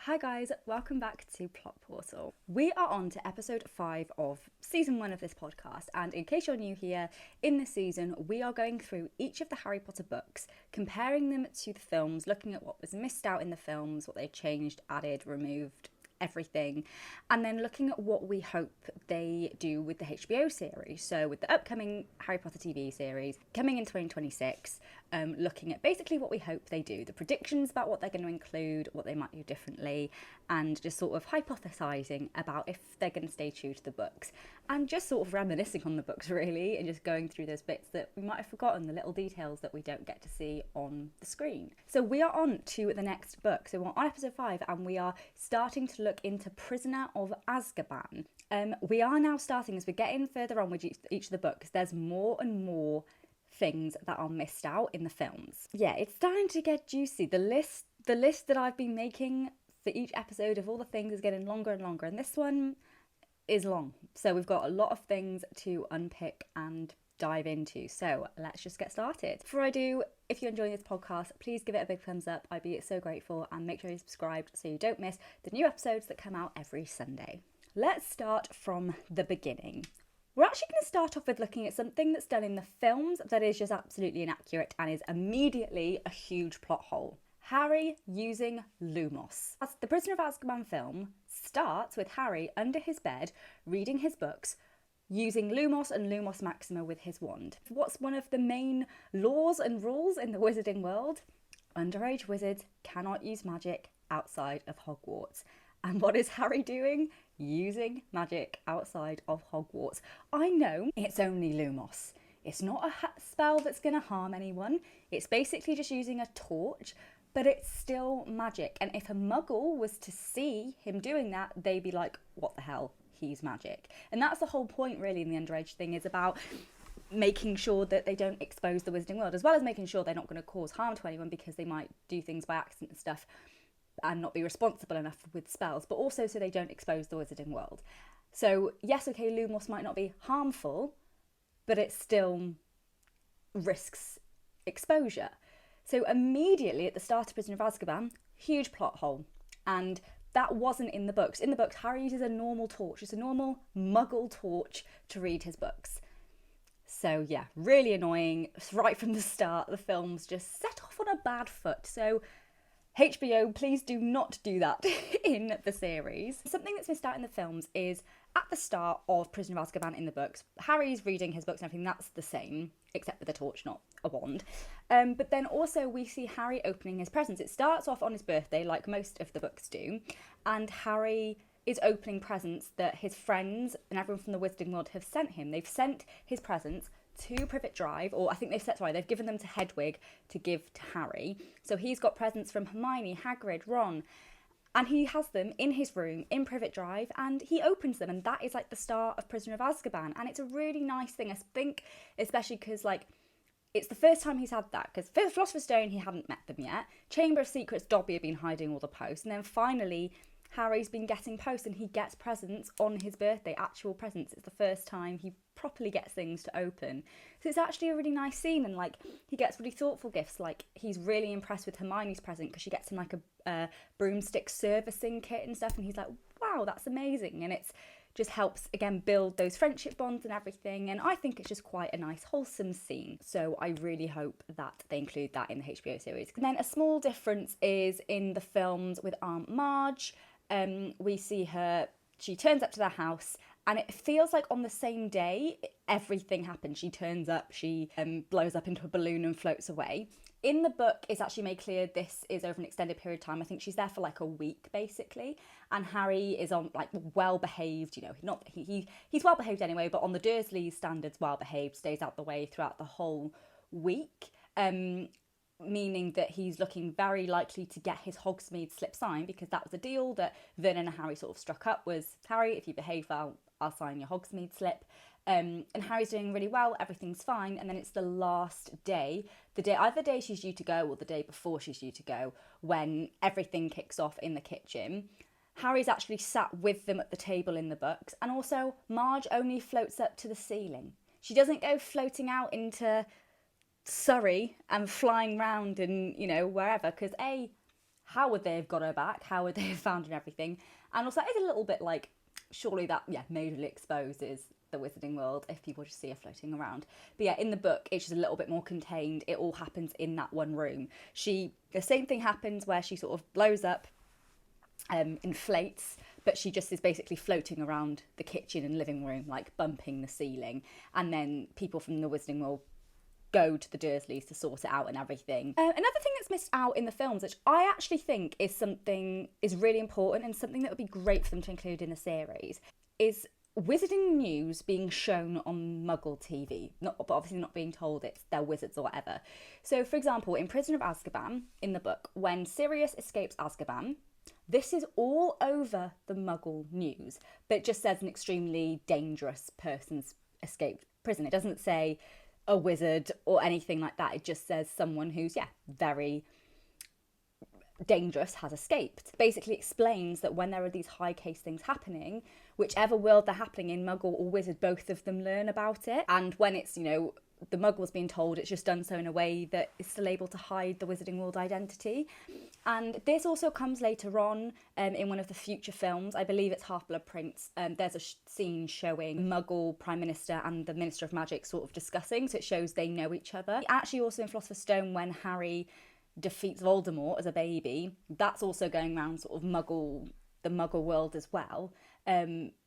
Hi guys, welcome back to Plot Portal. We are on to episode 5 of season 1 of this podcast, and in case you're new here, in this season we are going through each of the Harry Potter books, comparing them to the films, looking at what was missed out in the films, what they changed, added, removed, everything, and then looking at what we hope they do with the HBO series. So with the upcoming Harry Potter TV series coming in 2026, looking at basically what we hope they do, the predictions about what they're going to include, what they might do differently, and just sort of hypothesising about if they're going to stay true to the books, and just sort of reminiscing on the books really, and just going through those bits that we might have forgotten, the little details that we don't get to see on the screen. So we are on to the next book. So we're on episode 5 and we are starting to look into Prisoner of Azkaban. We are now starting, as we're getting further on with each of the books, there's more and more things that are missed out in the films. Yeah, it's starting to get juicy. The list that I've been making for each episode of all the things is getting longer and longer, and this one is long. So we've got a lot of things to unpick and dive into. So let's just get started. Before I do, if you're enjoying this podcast, please give it a big thumbs up. I'd be so grateful, and make sure you're subscribed so you don't miss the new episodes that come out every Sunday. Let's start from the beginning. We're actually going to start off with looking at something that's done in the films that is just absolutely inaccurate and is immediately a huge plot hole. Harry using Lumos. As the Prisoner of Azkaban film starts with Harry under his bed reading his books, using Lumos and Lumos Maxima with his wand. What's one of the main laws and rules in the wizarding world? Underage wizards cannot use magic outside of Hogwarts. And what is Harry doing? Using magic outside of Hogwarts. I know it's only Lumos. It's not a spell that's going to harm anyone. It's basically just using a torch, but it's still magic. And if a muggle was to see him doing that, they'd be like, what the hell? He's magic. And that's the whole point really in the underage thing, is about making sure that they don't expose the wizarding world, as well as making sure they're not going to cause harm to anyone because they might do things by accident and stuff and not be responsible enough with spells, but also so they don't expose the wizarding world. So yes, okay, Lumos might not be harmful, but it still risks exposure. So immediately at the start of Prisoner of Azkaban, huge plot hole. And that wasn't in the books. In the books, Harry uses a normal torch. It's a normal muggle torch to read his books. So yeah, really annoying. Right from the start, the films just set off on a bad foot. So HBO, please do not do that in the series. Something that's missed out in the films is at the start of Prisoner of Azkaban in the books, Harry's reading his books and everything, that's the same, except with a torch, not a wand. But then also we see Harry opening his presents. It starts off on his birthday, like most of the books do, and Harry is opening presents that his friends and everyone from the Wizarding World have sent him. They've sent his presents to Privet Drive, or I think they've given them to Hedwig to give to Harry. So he's got presents from Hermione, Hagrid, Ron, and he has them in his room in Privet Drive, and he opens them, and that is like the start of Prisoner of Azkaban, and it's a really nice thing. I think, especially because like it's the first time he's had that, because Philosopher's Stone, he hadn't met them yet. Chamber of Secrets, Dobby had been hiding all the posts, and then finally Harry's been getting posts and he gets presents on his birthday, actual presents. It's the first time he properly gets things to open. So it's actually a really nice scene, and like he gets really thoughtful gifts. Like he's really impressed with Hermione's present because she gets him like a broomstick servicing kit and stuff, and he's like, wow, that's amazing. And it's just helps again build those friendship bonds and everything, and I think it's just quite a nice wholesome scene. So I really hope that they include that in the HBO series. And then a small difference is in the films with Aunt Marge. We see her, she turns up to their house, and it feels like on the same day everything happens. She turns up, she blows up into a balloon and floats away. In the book, it's actually made clear this is over an extended period of time. I think she's there for like a week basically, and Harry is on like well behaved. You know, he's well behaved anyway, but on the Dursley standards, well behaved, stays out the way throughout the whole week. Meaning that he's looking very likely to get his Hogsmeade slip signed, because that was a deal that Vernon and Harry sort of struck up, was, Harry, if you behave well, I'll sign your Hogsmeade slip. And Harry's doing really well, everything's fine, and then it's the last day, either the day she's due to go or the day before she's due to go, when everything kicks off in the kitchen. Harry's actually sat with them at the table in the books, and also Marge only floats up to the ceiling. She doesn't go floating out into Surrey and flying round and, you know, wherever, because A, how would they have got her back? How would they have found her and everything? And also, it's a little bit like, surely that, majorly exposes the wizarding world if people just see her floating around. But yeah, in the book, it's just a little bit more contained. It all happens in that one room. The same thing happens where she sort of blows up, inflates, but she just is basically floating around the kitchen and living room, like bumping the ceiling. And then people from the wizarding world go to the Dursleys to sort it out and everything. Another thing that's missed out in the films, which I actually think is really important and something that would be great for them to include in the series, is wizarding news being shown on Muggle TV. But obviously not being told they're wizards or whatever. So, for example, in Prisoner of Azkaban, in the book, when Sirius escapes Azkaban, this is all over the Muggle news, but it just says an extremely dangerous person's escaped prison. It doesn't say a wizard or anything like that. It just says someone who's, very dangerous has escaped. Basically explains that when there are these high case things happening, whichever world they're happening in, Muggle or wizard, both of them learn about it. And when it's, the Muggles being told, it's just done so in a way that is still able to hide the wizarding world identity. And this also comes later on in one of the future films. I believe it's Half-Blood Prince. There's a scene showing Muggle Prime Minister and the Minister of Magic sort of discussing, so it shows they know each other. Actually, also in Philosopher's Stone, when Harry defeats Voldemort as a baby, that's also going around sort of the Muggle world as well.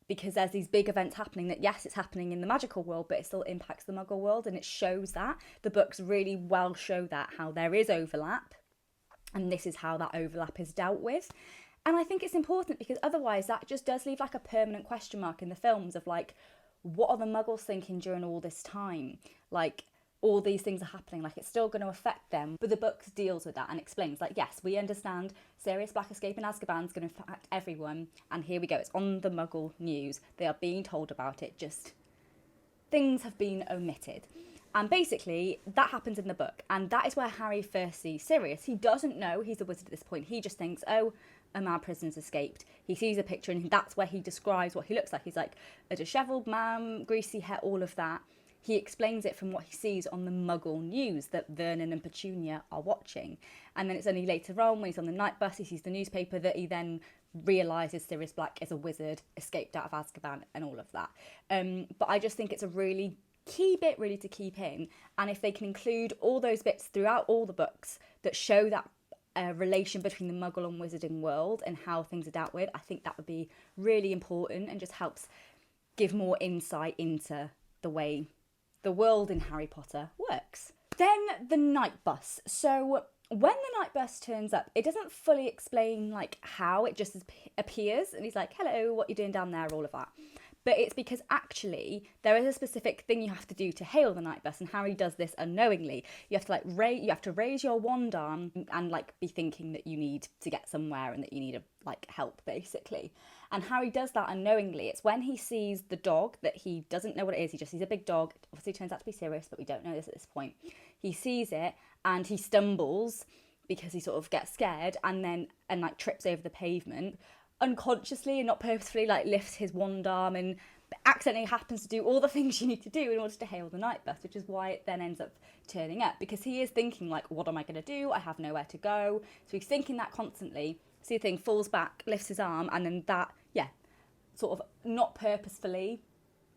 Because there's these big events happening that, yes, it's happening in the magical world, but it still impacts the Muggle world, and it shows that. The books really well show that, how there is overlap, and this is how that overlap is dealt with. And I think it's important because otherwise that just does leave like a permanent question mark in the films of like, what are the Muggles thinking during all this time? Like, all these things are happening, like it's still going to affect them. But the book deals with that and explains, like, yes, we understand Sirius Black escape in Azkaban is going to affect everyone, and here we go, it's on the Muggle news. They are being told about it, just things have been omitted. And basically, that happens in the book, and that is where Harry first sees Sirius. He doesn't know he's a wizard at this point. He just thinks, oh, a mad prisoner's escaped. He sees a picture, and that's where he describes what he looks like. He's like a dishevelled man, greasy hair, all of that. He explains it from what he sees on the Muggle news that Vernon and Petunia are watching. And then it's only later on, when he's on the night bus, he sees the newspaper, that he then realises Sirius Black is a wizard, escaped out of Azkaban and all of that. But I just think it's a really key bit really to keep in. And if they can include all those bits throughout all the books that show that relation between the Muggle and wizarding world and how things are dealt with, I think that would be really important and just helps give more insight into the way the world in Harry Potter works. Then the night bus. So when the night bus turns up, it doesn't fully explain like how, it just appears and he's like, hello, what you doing down there, all of that. But it's because actually there is a specific thing you have to do to hail the night bus, and Harry does this unknowingly. You have to raise your wand arm and like be thinking that you need to get somewhere and that you need like help basically. And Harry does that unknowingly. It's when he sees the dog that he doesn't know what it is. He just sees a big dog. It obviously turns out to be Sirius, but we don't know this at this point. He sees it and he stumbles because he sort of gets scared and like trips over the pavement. Unconsciously and not purposefully, like lifts his wand arm and accidentally happens to do all the things you need to do in order to hail the night bus, which is why it then ends up turning up, because he is thinking like, what am I going to do? I have nowhere to go. So he's thinking that constantly. See the thing, falls back, lifts his arm, and then that, sort of not purposefully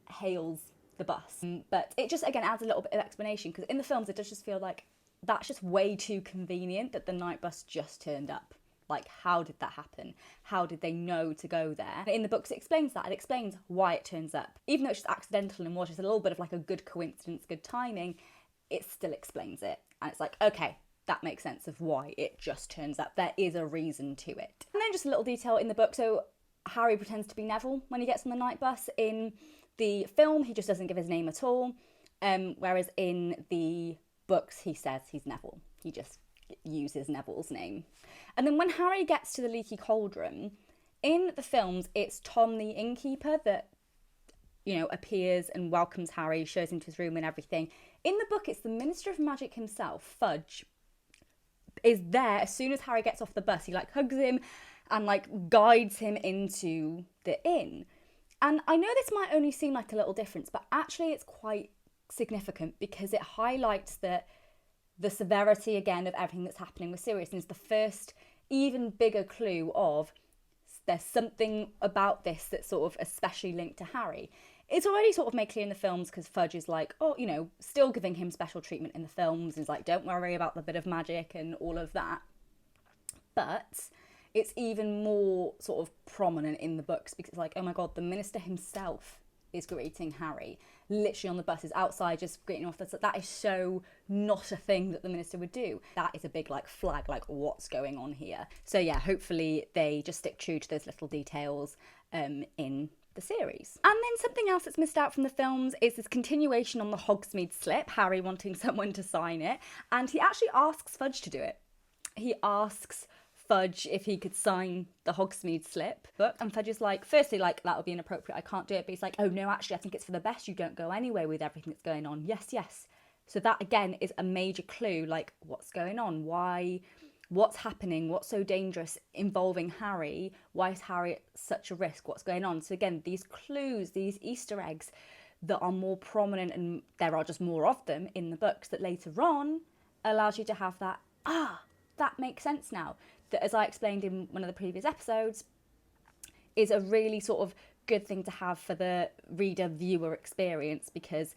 hails the bus. But it just, again, adds a little bit of explanation, because in the films it does just feel like that's just way too convenient that the night bus just turned up. Like, how did that happen? How did they know to go there? In the books, it explains that. It explains why it turns up. Even though it's just accidental and was just a little bit of like a good coincidence, good timing, it still explains it. And it's like, okay, that makes sense of why it just turns up. There is a reason to it. And then just a little detail in the book. So Harry pretends to be Neville when he gets on the night bus. In the film, he just doesn't give his name at all. Whereas in the books, he says he's Neville. He just uses Neville's name. And then when Harry gets to the Leaky Cauldron, in the films, it's Tom the innkeeper that, appears and welcomes Harry, shows him to his room and everything. In the book, it's the Minister of Magic himself, Fudge, is there as soon as Harry gets off the bus. He like hugs him and like guides him into the inn. And I know this might only seem like a little difference, but actually it's quite significant because it highlights that the severity again of everything that's happening with Sirius, and it's the first even bigger clue of there's something about this that's sort of especially linked to Harry. It's already sort of made clear in the films because Fudge is like, oh, you know, still giving him special treatment in the films. He's like, don't worry about the bit of magic and all of that. But it's even more sort of prominent in the books because it's like, oh my God, the minister himself is greeting Harry. Literally on the buses outside, just greeting off. That is so not a thing that the minister would do. That is a big like flag, like what's going on here. So yeah, hopefully they just stick true to those little details in the series. And then something else that's missed out from the films is this continuation on the Hogm Slip, Harry wanting someone to sign it, and he actually asks Fudge to do it. He asks Fudge if he could sign the Hogm Slip book, and Fudge is like, firstly, like, that would be inappropriate, I can't do it, but he's like, oh no, actually I think it's for the best, you don't go anywhere with everything that's going on. Yes. So that again is a major clue, like what's going on, what's happening, what's so dangerous involving Harry, why is Harry at such a risk, what's going on. So again, these clues, these Easter eggs that are more prominent, and there are just more of them in the books, that later on allows you to have that, that makes sense now. That, as I explained in one of the previous episodes, is a really sort of good thing to have for the reader-viewer experience, because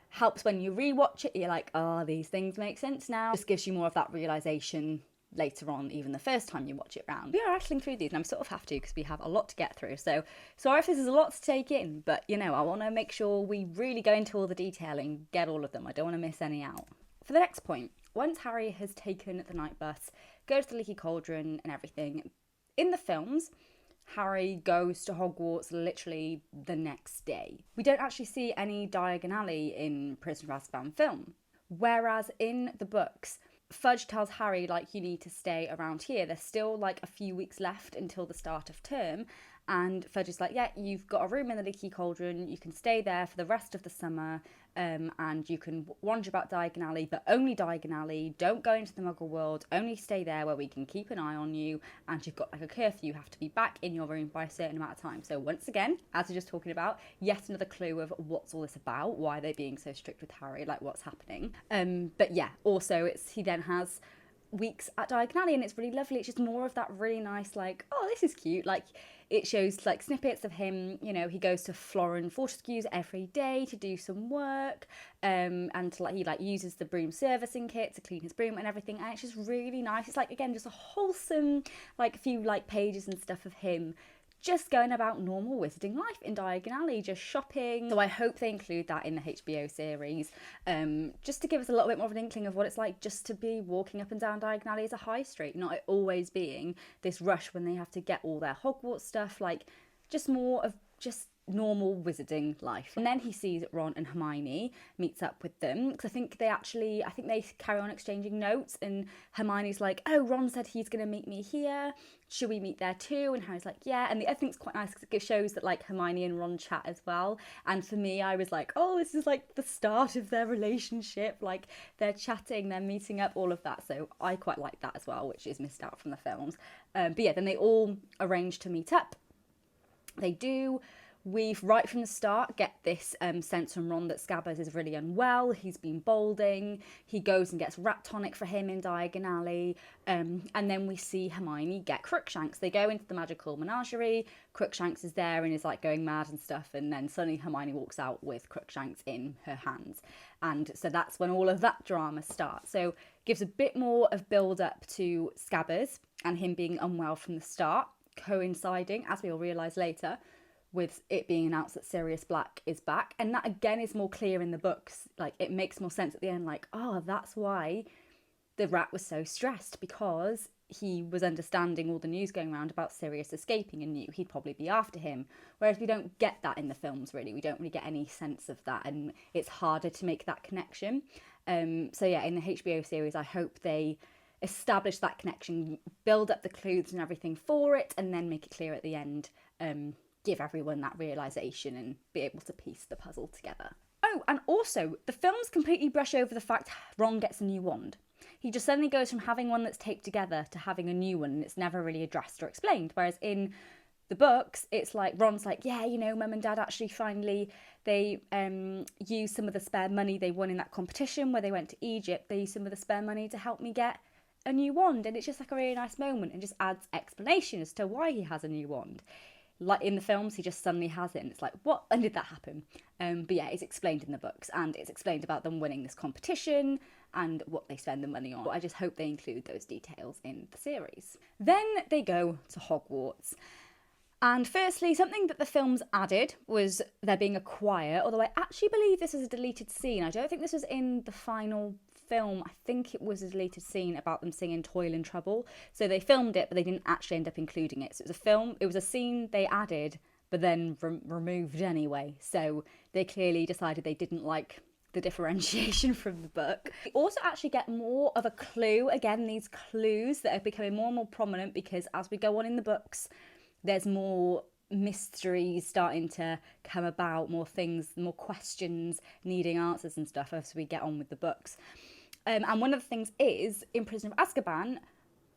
helps when you rewatch it, you're like, these things make sense now. Just gives you more of that realisation later on, even the first time you watch it round. We are rattling through these, and I'm sort of have to because we have a lot to get through. So sorry if this is a lot to take in, but you know, I want to make sure we really go into all the detail and get all of them. I don't want to miss any out. For the next point, once Harry has taken the night bus, goes to the Leaky Cauldron and everything, in the films, Harry goes to Hogwarts literally the next day. We don't actually see any Diagon Alley in Prisoner of Azkaban film. Whereas in the books, Fudge tells Harry, like, you need to stay around here. There's still like a few weeks left until the start of term. And Fudge is like, yeah, you've got a room in the Leaky Cauldron. You can stay there for the rest of the summer. And you can wander about Diagon Alley, but only Diagon Alley. Don't go into the Muggle world. Only stay there where we can keep an eye on you. And you've got like a curfew. You have to be back in your room by a certain amount of time. So once again, as we're just talking about, yet another clue of what's all this about. Why are they being so strict with Harry? Like, what's happening? But yeah, also he then has weeks at Diagon Alley, and it's really lovely. It's just more of that really nice, like, oh, this is cute. Like, it shows like snippets of him, you know, he goes to Florin Fortescue's every day to do some work, and to, like, he like uses the broom servicing kit to clean his broom and everything, and it's just really nice. It's like, again, just a wholesome, like, few like pages and stuff of him just going about normal wizarding life in Diagon Alley, just shopping. So I hope they include that in the HBO series, just to give us a little bit more of an inkling of what it's like just to be walking up and down Diagon Alley as a high street, not it always being this rush when they have to get all their Hogwarts stuff, like just more of just normal wizarding life. And then he sees Ron and Hermione, meets up with them, because I think they carry on exchanging notes, and Hermione's like, oh, Ron said he's going to meet me here, should we meet there too? And Harry's like, yeah. And I think it's quite nice because it shows that like Hermione and Ron chat as well, and for me I was like, oh, this is like the start of their relationship, like they're chatting, they're meeting up, all of that. So I quite like that as well, which is missed out from the films. But yeah, then they all arrange to meet up. They do. We, right from the start, get this sense from Ron that Scabbers is really unwell. He's been balding. He goes and gets rat tonic for him in Diagon Alley. And then we see Hermione get Crookshanks. They go into the magical menagerie. Crookshanks is there and is like going mad and stuff. And then suddenly Hermione walks out with Crookshanks in her hands. And so that's when all of that drama starts. So gives a bit more of build up to Scabbers and him being unwell from the start, coinciding, as we'll realise later, with it being announced that Sirius Black is back. And that again is more clear in the books. Like, it makes more sense at the end, like, oh, that's why the rat was so stressed, because he was understanding all the news going around about Sirius escaping and knew he'd probably be after him. Whereas we don't get that in the films, really. We don't really get any sense of that, and it's harder to make that connection. So yeah, in the HBO series, I hope they establish that connection, build up the clues and everything for it, and then make it clear at the end, give everyone that realisation and be able to piece the puzzle together. Oh, and also, the films completely brush over the fact Ron gets a new wand. He just suddenly goes from having one that's taped together to having a new one, and it's never really addressed or explained. Whereas in the books, it's like, Ron's like, yeah, you know, Mum and Dad actually finally, they used some of the spare money they won in that competition where they went to Egypt. They used some of the spare money to help me get a new wand, and it's just like a really nice moment and just adds explanation as to why he has a new wand. Like in the films, he just suddenly has it, and it's like, what? When did that happen? But yeah, it's explained in the books, and it's explained about them winning this competition and what they spend the money on. I just hope they include those details in the series. Then they go to Hogwarts. And firstly, something that the films added was there being a choir, although I actually believe this is a deleted scene. I don't think this was in the final film. I think it was a deleted scene about them singing Toil and Trouble. So they filmed it, but they didn't actually end up including it. So it was a scene they added, but then removed anyway. So they clearly decided they didn't like the differentiation from the book. We also actually get more of a clue. Again, these clues that are becoming more and more prominent because as we go on in the books, there's more mysteries starting to come about, more things, more questions needing answers and stuff as we get on with the books. And one of the things is, in Prisoner of Azkaban,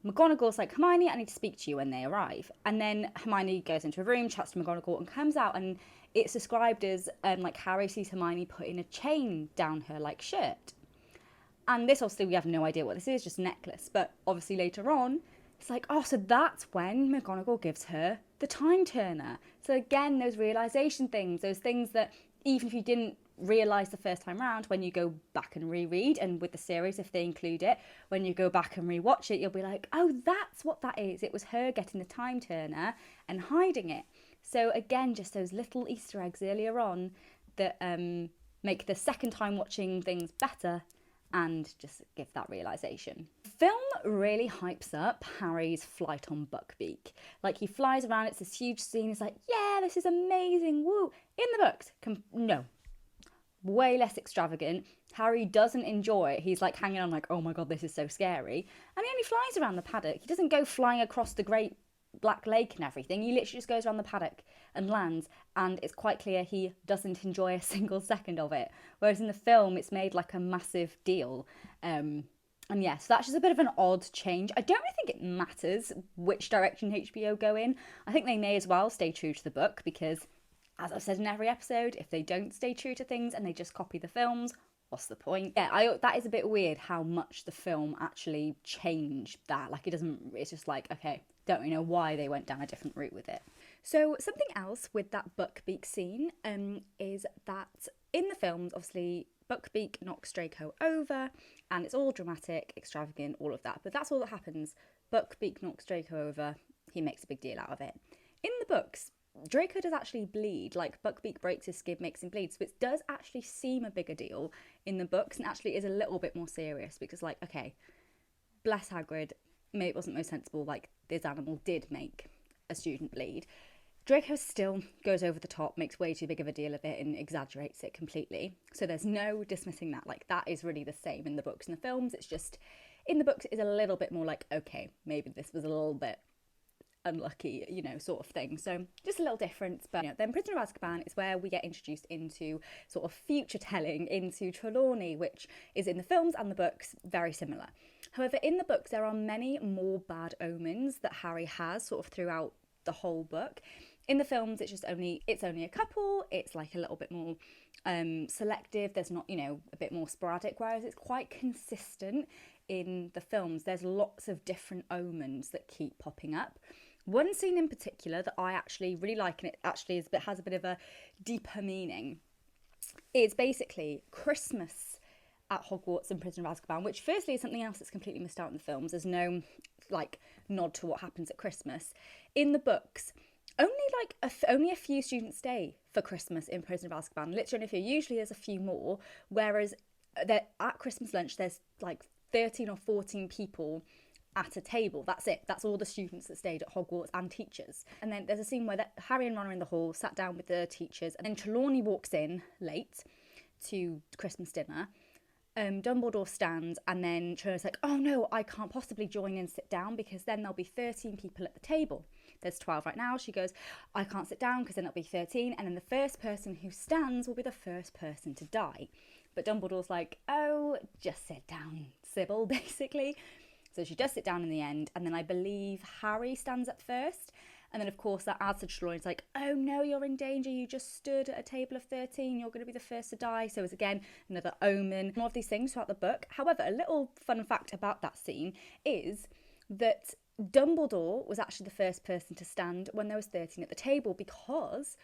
McGonagall's like, Hermione, I need to speak to you when they arrive. And then Hermione goes into a room, chats to McGonagall, and comes out, and it's described as like Harry sees Hermione putting a chain down her like shirt. And this, obviously, we have no idea what this is, just a necklace. But obviously later on, it's like, oh, so that's when McGonagall gives her the time turner. So again, those realisation things, those things that even if you didn't realise the first time round, when you go back and reread, and with the series, if they include it, when you go back and rewatch it, you'll be like, oh, that's what that is. It was her getting the time turner and hiding it. So again, just those little Easter eggs earlier on that make the second time watching things better and just give that realisation. Film really hypes up Harry's flight on Buckbeak. Like, he flies around, it's this huge scene, it's like, yeah, this is amazing, woo. In the books, no. Way less extravagant. Harry doesn't enjoy it. He's like hanging on like, oh my god, this is so scary. And he only flies around the paddock. He doesn't go flying across the Great Black Lake and everything. He literally just goes around the paddock and lands, and it's quite clear he doesn't enjoy a single second of it. Whereas in the film, it's made like a massive deal. And yeah, so that's just a bit of an odd change. I don't really think it matters which direction HBO go in. I think they may as well stay true to the book because, as I've said in every episode, if they don't stay true to things and they just copy the films, what's the point? Yeah, that is a bit weird how much the film actually changed that. Like, it's just like, okay, don't really know why they went down a different route with it. So something else with that Buckbeak scene is that in the films, obviously, Buckbeak knocks Draco over and it's all dramatic, extravagant, all of that. But that's all that happens. Buckbeak knocks Draco over, he makes a big deal out of it. In the books, Draco does actually bleed, like Buckbeak breaks his skin, makes him bleed, so it does actually seem a bigger deal in the books and actually is a little bit more serious because, like, okay, bless Hagrid, maybe it wasn't most sensible, like, this animal did make a student bleed. Draco still goes over the top, makes way too big of a deal of it and exaggerates it completely. So there's no dismissing that. Like, that is really the same in the books and the films. It's just, in the books, it is a little bit more like, okay, maybe this was a little bit unlucky, you know, sort of thing. So just a little difference. But you know, then Prisoner of Azkaban is where we get introduced into sort of future telling into Trelawney, which is in the films and the books very similar. However, in the books, there are many more bad omens that Harry has sort of throughout the whole book. In the films, it's only a couple. It's like a little bit more selective. There's not, you know, a bit more sporadic, whereas it's quite consistent in the films. There's lots of different omens that keep popping up. One scene in particular that I actually really like, and it actually has a bit of a deeper meaning, is basically Christmas at Hogwarts and Prisoner of Azkaban, which firstly is something else that's completely missed out in the films. There's no, like, nod to what happens at Christmas. In the books, only a few students stay for Christmas in Prisoner of Azkaban. Literally a few. Usually there's a few more, whereas at Christmas lunch there's like 13 or 14 people at a table. That's it. That's all the students that stayed at Hogwarts and teachers. And then there's a scene where Harry and Ron are in the hall, sat down with the teachers, and then Trelawney walks in late to Christmas dinner. Dumbledore stands, and then Trelawney's like, oh no, I can't possibly join and sit down because then there'll be 13 people at the table. There's 12 right now. She goes, I can't sit down because then it'll be 13, and then the first person who stands will be the first person to die. But Dumbledore's like, oh, just sit down, Sybil, basically. So she does sit down in the end, and then I believe Harry stands up first, And then, of course, that adds to Trelawney. It's like, oh no, you're in danger. You just stood at a table of 13. You're going to be the first to die. So it's, again, another omen. More of these things throughout the book. However, a little fun fact about that scene is that Dumbledore was actually the first person to stand when there was 13 at the table, because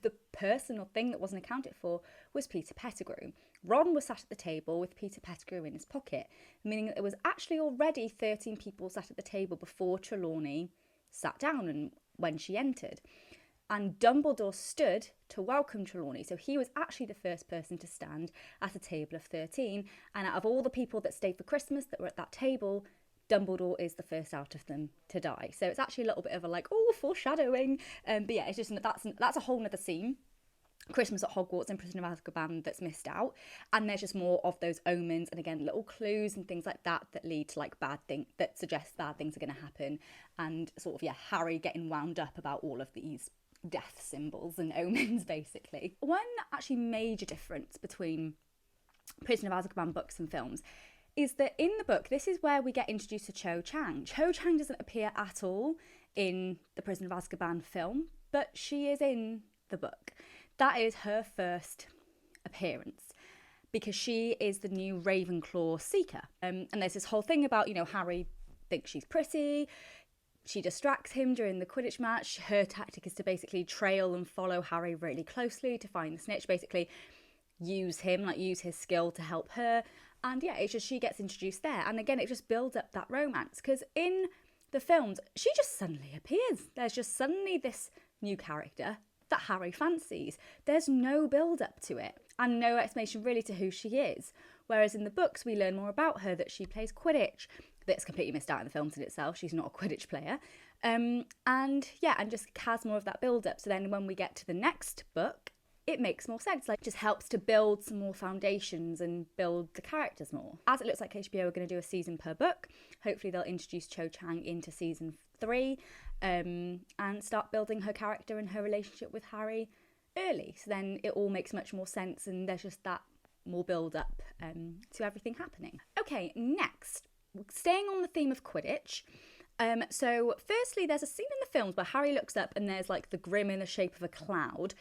the person or thing that wasn't accounted for was Peter Pettigrew. Ron was sat at the table with Peter Pettigrew in his pocket, meaning that there was actually already 13 people sat at the table before Trelawney sat down and when she entered. And Dumbledore stood to welcome Trelawney. So he was actually the first person to stand at a table of 13. And out of all the people that stayed for Christmas that were at that table, Dumbledore is the first out of them to die. So it's actually a little bit of a like, oh, foreshadowing. But yeah, it's just that's a whole nother scene. Christmas at Hogwarts and Prisoner of Azkaban that's missed out. And there's just more of those omens and, again, little clues and things like that that lead to like bad things, that suggest bad things are going to happen. And sort of, yeah, Harry getting wound up about all of these death symbols and omens, basically. One actually major difference between Prisoner of Azkaban books and films is that in the book, this is where we get introduced to Cho Chang. Cho Chang doesn't appear at all in the Prisoner of Azkaban film, but she is in the book. That is her first appearance, because she is the new Ravenclaw seeker. And there's this whole thing about, you know, Harry thinks she's pretty. She distracts him during the Quidditch match. Her tactic is to basically trail and follow Harry really closely to find the snitch, basically use his skill to help her. And yeah, it's just she gets introduced there. And again, it just builds up that romance, because in the films, she just suddenly appears. There's just suddenly this new character that Harry fancies. There's no build up to it and no explanation really to who she is. Whereas in the books, we learn more about her, that she plays Quidditch. That's completely missed out in the films in itself. She's not a Quidditch player. And just has more of that build up. So then when we get to the next book, it makes more sense. Like, just helps to build some more foundations and build the characters more. As it looks like HBO are going to do a season per book, hopefully they'll introduce Cho Chang into season 3 and start building her character and her relationship with Harry early. So then it all makes much more sense, and there's just that more build up to everything happening. Okay, next, staying on the theme of Quidditch. So firstly, there's a scene in the films where Harry looks up and there's like the grim in the shape of a cloud.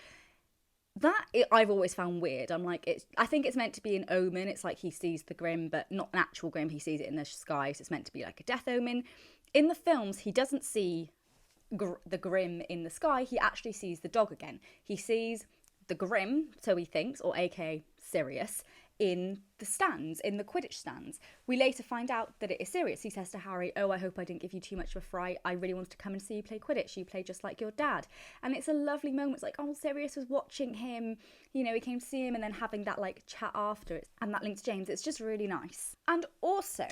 I've always found weird. I'm like, I think it's meant to be an omen. It's like he sees the grim, but not an actual grim. He sees it in the sky, so it's meant to be like a death omen. In the films, he doesn't see the grim in the sky. He actually sees the dog again. He sees the grim, so he thinks, or aka Sirius, in the stands, in the Quidditch stands. We later find out that it is Sirius. He says to Harry, oh, I hope I didn't give you too much of a fright. I really wanted to come and see you play Quidditch. You play just like your dad. And it's a lovely moment. It's like, oh, Sirius was watching him. You know, he came to see him, and then having that like chat after it. And that links James. It's just really nice. And also,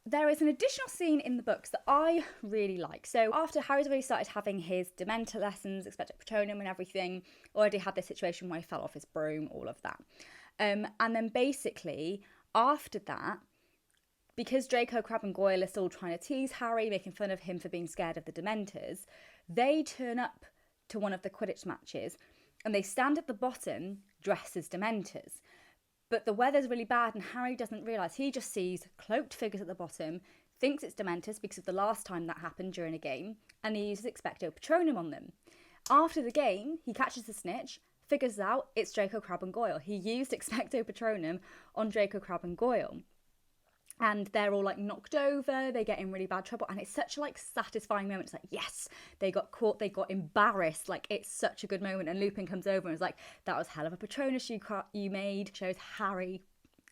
there is an additional scene in the books that I really like. So after Harry's already started having his Dementor lessons, Expecto Patronum and everything, already had this situation where he fell off his broom, all of that. And then basically, after that, because Draco, Crabbe and Goyle are still trying to tease Harry, making fun of him for being scared of the Dementors, they turn up to one of the Quidditch matches and they stand at the bottom dressed as Dementors. But the weather's really bad and Harry doesn't realise. He just sees cloaked figures at the bottom, thinks it's Dementors because of the last time that happened during a game, and he uses Expecto Patronum on them. After the game, he catches the snitch, figures out it's Draco, Crabbe and Goyle. He used Expecto Patronum on Draco, Crabbe and Goyle. And they're all like knocked over, they get in really bad trouble, and it's such a like satisfying moment. It's like, yes, they got caught, they got embarrassed, like it's such a good moment. And Lupin comes over and is like, that was hell of a Patronus you made. Shows Harry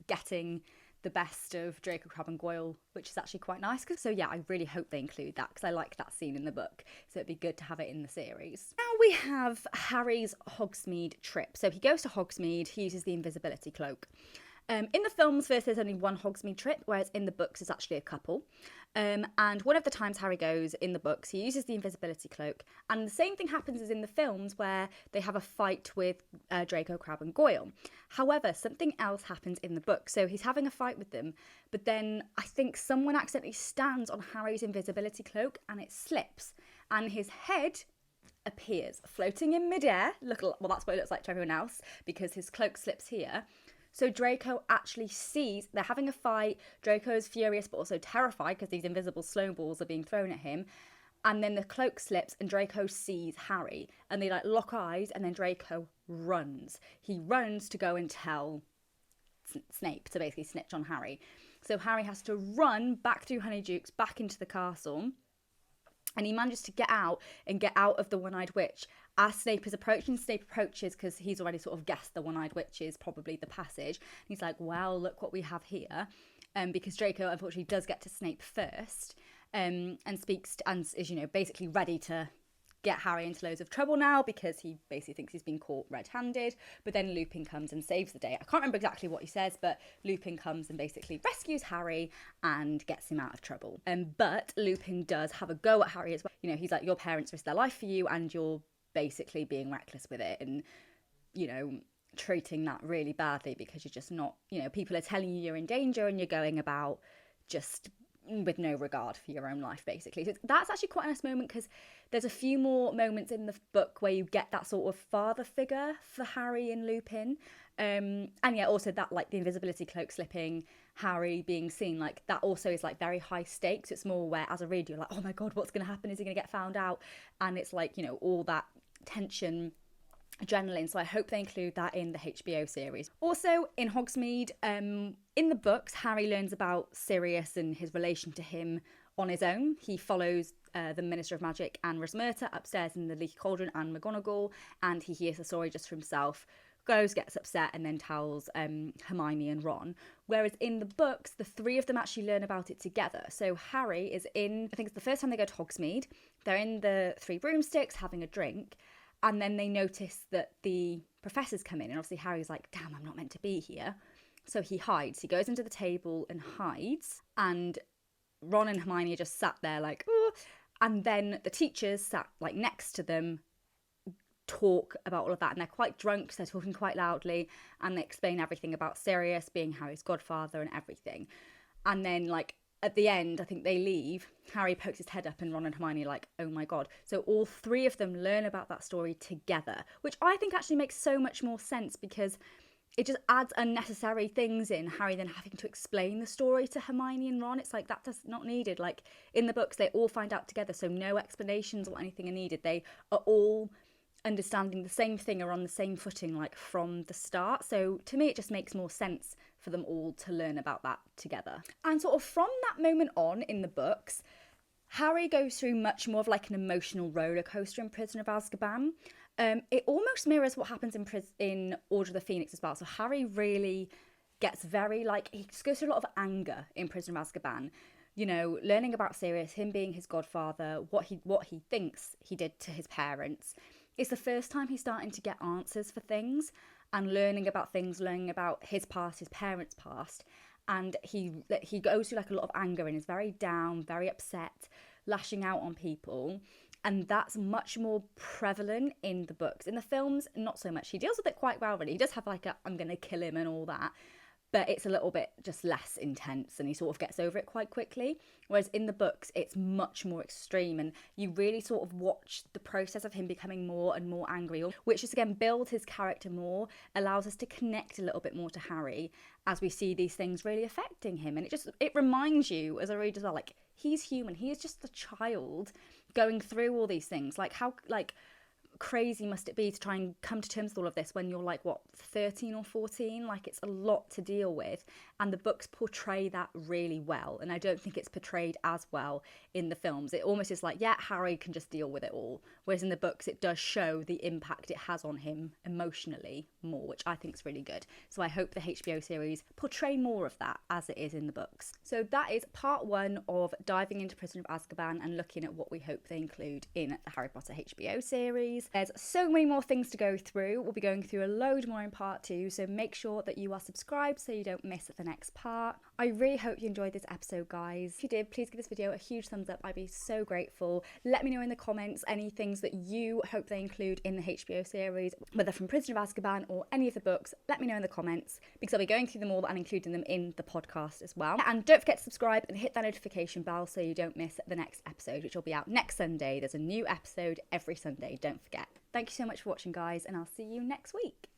getting the best of Draco, Crabbe and Goyle, which is actually quite nice. So yeah, I really hope they include that because I like that scene in the book, so it'd be good to have it in the series. Now we have Harry's Hogsmeade trip. So he goes to Hogsmeade, he uses the invisibility cloak. In the films, first there's only one Hogsmeade trip, whereas in the books it's actually a couple. And one of the times Harry goes in the books, he uses the invisibility cloak. And the same thing happens as in the films where they have a fight with Draco, Crabbe and Goyle. However, something else happens in the book. So he's having a fight with them, but then I think someone accidentally stands on Harry's invisibility cloak and it slips. And his head appears floating in midair. Well, that's what it looks like to everyone else because his cloak slips here. So Draco actually sees, they're having a fight, Draco is furious but also terrified because these invisible snowballs are being thrown at him, And then the cloak slips and Draco sees Harry and they like lock eyes, and then Draco runs. He runs to go and tell Snape to basically snitch on Harry. So Harry has to run back through Honeydukes back into the castle, and he manages to get out of the One-Eyed Witch as Snape is approaching. Snape approaches because he's already sort of guessed the One-Eyed Witch is probably the passage. He's like, well, look what we have here. Because Draco unfortunately does get to Snape first, and speaks and is, you know, basically ready to get Harry into loads of trouble now because he basically thinks he's been caught red-handed. But then Lupin comes and saves the day. I can't remember exactly what he says, but Lupin comes and basically rescues Harry and gets him out of trouble. But Lupin does have a go at Harry as well. You know, he's like, your parents risked their life for you and you're basically being reckless with it, and, you know, treating that really badly because you're just not, you know, people are telling you you're in danger and you're going about just with no regard for your own life, basically. So that's actually quite a nice moment, because there's a few more moments in the book where you get that sort of father figure for Harry and Lupin. And yeah, also that, like, the invisibility cloak slipping, Harry being seen, like, that also is like very high stakes. It's more where as a reader you're like, oh my god, what's going to happen? Is he going to get found out? And it's like, you know, all that tension, adrenaline. So I hope they include that in the HBO series. Also in Hogsmeade, in the books, Harry learns about Sirius and his relation to him on his own. He follows the Minister of Magic and Rosmerta upstairs in the Leaky Cauldron and McGonagall, and he hears the story just for himself, goes, gets upset, and then tells Hermione and Ron. Whereas in the books, the three of them actually learn about it together. So Harry is in, I think it's the first time they go to Hogsmeade, they're in the Three Broomsticks having a drink, and then they notice that the professors come in, and obviously Harry's like, damn, I'm not meant to be here. So he hides. He goes into the table and hides, and Ron and Hermione are just sat there like, oh. And then the teachers sat like next to them talk about all of that, and they're quite drunk, so they're talking quite loudly, and they explain everything about Sirius being Harry's godfather and everything. And then, like, at the end, I think they leave, Harry pokes his head up and Ron and Hermione are like, oh my god. So all three of them learn about that story together, which I think actually makes so much more sense, because it just adds unnecessary things in, Harry then having to explain the story to Hermione and Ron. It's like, that's not needed. Like, in the books, they all find out together, so no explanations or anything are needed. They are all understanding the same thing, are on the same footing, like, from the start. So to me, it just makes more sense for them all to learn about that together. And sort of from that moment on in the books, Harry goes through much more of like an emotional roller coaster in Prisoner of Azkaban. It almost mirrors what happens in Order of the Phoenix as well. So Harry really gets very, like, he just goes through a lot of anger in Prisoner of Azkaban. You know, learning about Sirius, him being his godfather, what he thinks he did to his parents. It's the first time he's starting to get answers for things and learning about things, learning about his past, his parents' past. And he goes through like a lot of anger and is very down, very upset, lashing out on people. And that's much more prevalent in the books. In the films, not so much. He deals with it quite well, really. He does have like a, I'm going to kill him and all that. But it's a little bit just less intense, and he sort of gets over it quite quickly. Whereas in the books, it's much more extreme, and you really sort of watch the process of him becoming more and more angry, which just, again, builds his character more, allows us to connect a little bit more to Harry as we see these things really affecting him. And it reminds you as a reader as well, like, he's human. He is just a child going through all these things. Like, how, like, crazy must it be to try and come to terms with all of this when you're like, what, 13 or 14? Like, it's a lot to deal with, and the books portray that really well, and I don't think it's portrayed as well in the films. It almost is like, yeah, Harry can just deal with it all, whereas in the books it does show the impact it has on him emotionally more, which I think is really good. So I hope the HBO series portray more of that as it is in the books. So that is part one of diving into Prisoner of Azkaban and looking at what we hope they include in the Harry Potter HBO series. There's so many more things to go through. We'll be going through a load more in part two, so make sure that you are subscribed so you don't miss the next part. I really hope you enjoyed this episode, guys. If you did, please give this video a huge thumbs up. I'd be so grateful. Let me know in the comments any things that you hope they include in the HBO series, whether from Prisoner of Azkaban or any of the books. Let me know in the comments, because I'll be going through them all and including them in the podcast as well. And don't forget to subscribe and hit that notification bell so you don't miss the next episode, which will be out next Sunday. There's a new episode every Sunday, don't forget. Thank you so much for watching, guys, and I'll see you next week.